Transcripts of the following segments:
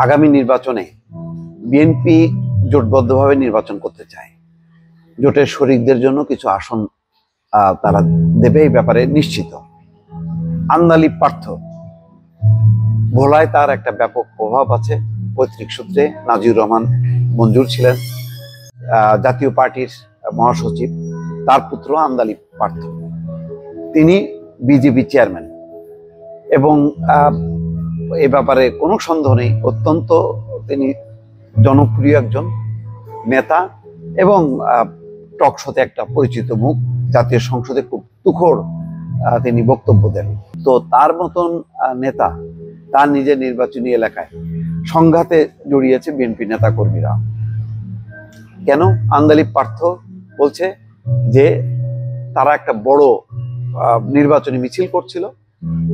আগামী নির্বাচনে বিএনপি জোটবদ্ধভাবে নির্বাচন করতে চায়। জোটের শরিকদের জন্য কিছু আসন তারা দেবে, এই ব্যাপারে নিশ্চিত। আন্দালি পার্থ ভোলায় তার একটা ব্যাপক প্রভাব আছে। পৈতৃক সূত্রে নাজির রহমান মঞ্জুর ছিলেন জাতীয় পার্টির মহাসচিব, তার পুত্র আন্দালি পার্থ, তিনি বিজেপি চেয়ারম্যান এবং এ ব্যাপারে কোনো সন্দেহ নেই, অত্যন্ত তিনি জনপ্রিয় একজন নেতা এবং টকশোতে একটা পরিচিত মুখ। জাতীয় সংসদে খুব তুখোড় তিনি বক্তব্য দেন। তো তার মতন নেতা তার নিজের নির্বাচনী এলাকায় সংঘাতে জড়িয়েছে বিএনপি নেতা কর্মীরা। কেন? আন্দালি পার্থ বলছে যে তারা একটা বড় নির্বাচনী মিছিল করছিল,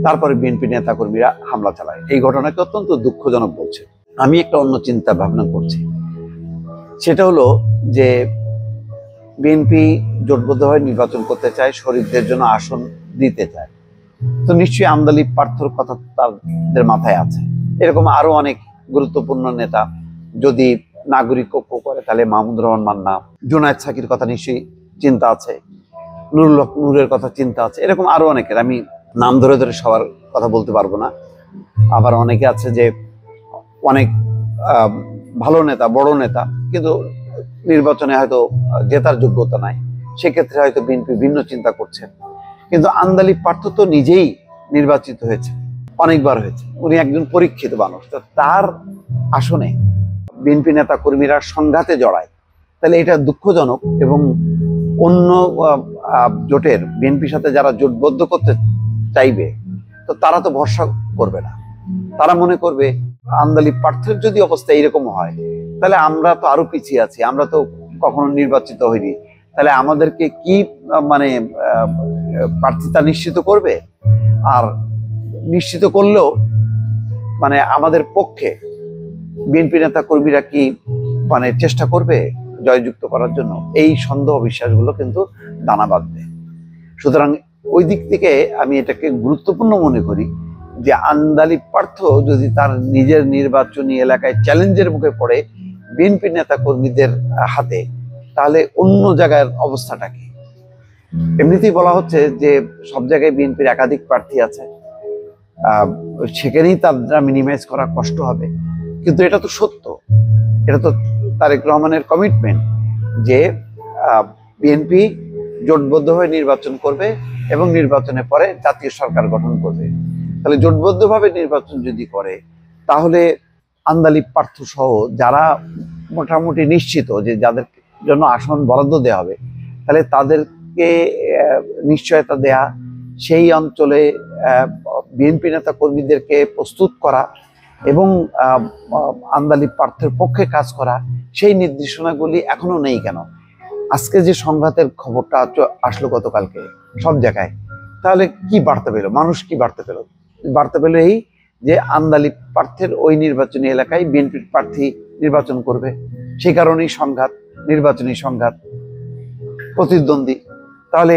তারপরে বিএনপি নেতা কর্মীরা হামলা চালায়। এই ঘটনাকে অত্যন্ত দুঃখজনক বলছে। আমি একটা অন্য চিন্তা ভাবনা করছি, সেটা হলো যে বিএনপি জোটবদ্ধভাবে নির্বাচন করতে চায়, শরিকদের জন্য আসন দিতে চায়। তো নিশ্চয়ই আন্দালি পার্থর কথা তাদের মাথায় আছে। এরকম আরো অনেক গুরুত্বপূর্ণ নেতা যদি নাগরিক ঐক্য করে, তাহলে মাহমুদুর রহমান মান্না, জুনায়েদ সাকির কথা নিশ্চয়ই চিন্তা আছে, নুরুল হক নূরের কথা চিন্তা আছে, এরকম আরো অনেকের, আমি নাম ধরে ধরে সবার কথা বলতে পারবো না। আবার অনেকে আছে যে অনেক ভালো নেতা, বড় নেতা, কিন্তু নির্বাচনে হয়তো জেতার যোগ্যতা নাই, সেক্ষেত্রে হয়তো বিএনপি ভিন্ন চিন্তা করছে। কিন্তু আন্দালি পার্থ তো নিজেই নির্বাচিত হয়েছে, অনেকবার হয়েছে, উনি একজন পরীক্ষিত মানুষ। তার আসনে বিএনপি নেতা কর্মীরা সংঘাতে জড়ায়, তাহলে এটা দুঃখজনক। এবং অন্য জোটের বিএনপির সাথে যারা জোটবদ্ধ করতে চাইবে, তো তারা তো ভরসা করবে না। তারা মনে করবে আন্দালি পার্থের যদি অবস্থা এইরকম হয়, তাহলে আমরা তো আরো পিছিয়ে আছি, আমরা তো কখনো নির্বাচিত হইনি, তাহলে আমাদেরকে কি মানে প্রার্থিতা নিশ্চিত করবে? আর নিশ্চিত করলেও মানে আমাদের পক্ষে বিএনপি নেতা কর্মীরা কি মানে চেষ্টা করবে জয়যুক্ত করার জন্য? এই সন্দেহ বিশ্বাসগুলো কিন্তু দানা বাঁধবে। সুতরাং ওই দিক থেকে আমি এটাকে গুরুত্বপূর্ণ মনে করি যে আন্দালি পার্থ যদি তার নিজের নির্বাচনী এলাকায় চ্যালেঞ্জের মুখে পড়ে বিএনপি নেতা কর্মীদের হাতে, তাহলে অন্য জায়গার অবস্থাটা কি? এমনিতেই বলা হচ্ছে যে সব জায়গায় বিএনপির একাধিক প্রার্থী আছে, সেখানেই তারা মিনিমাইজ করা কষ্ট হবে। কিন্তু এটা তো সত্য, এটা তো তারেক রহমানের কমিটমেন্ট যে বিএনপি জোটবদ্ধ হয়ে নির্বাচন করবে এবং নির্বাচনের পরে জাতীয় সরকার গঠন করবে। তাহলে জোটবদ্ধভাবে নির্বাচন যদি করে, তাহলে আন্দালি পার্থ সহ যারা মোটামুটি নিশ্চিত যে যাদের জন্য আসন বরাদ্দ দেওয়া হবে, তাহলে তাদেরকে নিশ্চয়তা দেয়া, সেই অঞ্চলে বিএনপি নেতা কর্মীদেরকে প্রস্তুত করা এবং আন্দালি পার্থের পক্ষে কাজ করা, সেই নির্দেশনাগুলি এখনো নেই কেন? আজকে যে সংঘাতের খবরটা আসলো গতকালকে সব জায়গায়, তাহলে কি বার্তা পেল মানুষ? কি বার্তা পেল? বার্তা পেল এই যে আন্দালি পার্থের ওই নির্বাচনী এলাকায় বিএনপির প্রার্থী নির্বাচন করবে, সেই কারণেই সংঘাত, নির্বাচনী সংঘাত, প্রতিদ্বন্দ্বী। তাহলে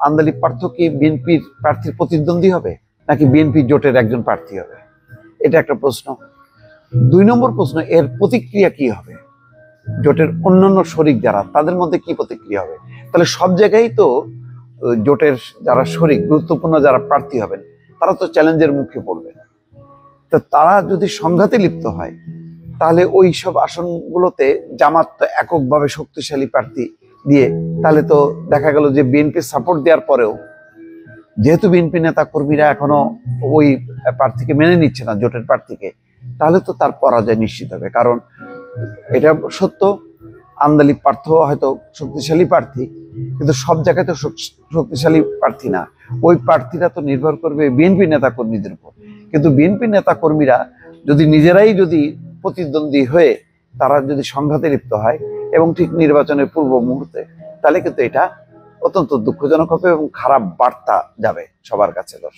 আন্দালি পার্থ কি বিএনপির প্রার্থীর প্রতিদ্বন্দ্বী হবে, নাকি বিএনপি জোটের একজন প্রার্থী হবে? এটা একটা প্রশ্ন। 2 নম্বর প্রশ্ন, এর প্রতিক্রিয়া কি হবে? জোটের অন্যান্য শরিক যারা, তাদের মধ্যে কি প্রতিক্রিয়া হবে? তাহলে সব জায়গায় তো জোটের যারা শরিক, গুরুত্বপূর্ণ যারা প্রার্থী হবেন, তারা তো চ্যালেঞ্জের মুখে পড়বে। তো তারা যদি সংঘাতে লিপ্ত হয়, তাহলে ওই সব আসনগুলোতে জামাত এককভাবে শক্তিশালী প্রার্থী দিয়ে, তাহলে তো দেখা গেল যে বিএনপি সাপোর্ট দেওয়ার পরেও, যেহেতু বিএনপি নেতা কর্মীরা এখনো ওই প্রার্থীকে মেনে নিচ্ছে না, জোটের প্রার্থীকে, তাহলে তো তার পরাজয় নিশ্চিত হবে। কারণ এটা সত্য, আন্দালি পার্থ হয়তো শক্তিশালী প্রার্থী, কিন্তু সব জায়গায় তো শক্তিশালী প্রার্থী না। ওই প্রার্থীরা তো নির্ভর করবে বিএনপি নেতা কর্মীদের উপর। কিন্তু বিএনপি নেতা কর্মীরা যদি নিজেরাই যদি প্রতিদ্বন্দ্বী হয়ে তারা যদি সংঘাতে লিপ্ত হয় এবং ঠিক নির্বাচনের পূর্ব মুহূর্তে, তাহলে কিন্তু এটা অত্যন্ত দুঃখজনক হবে এবং খারাপ বার্তা যাবে সবার কাছে। দর্শক।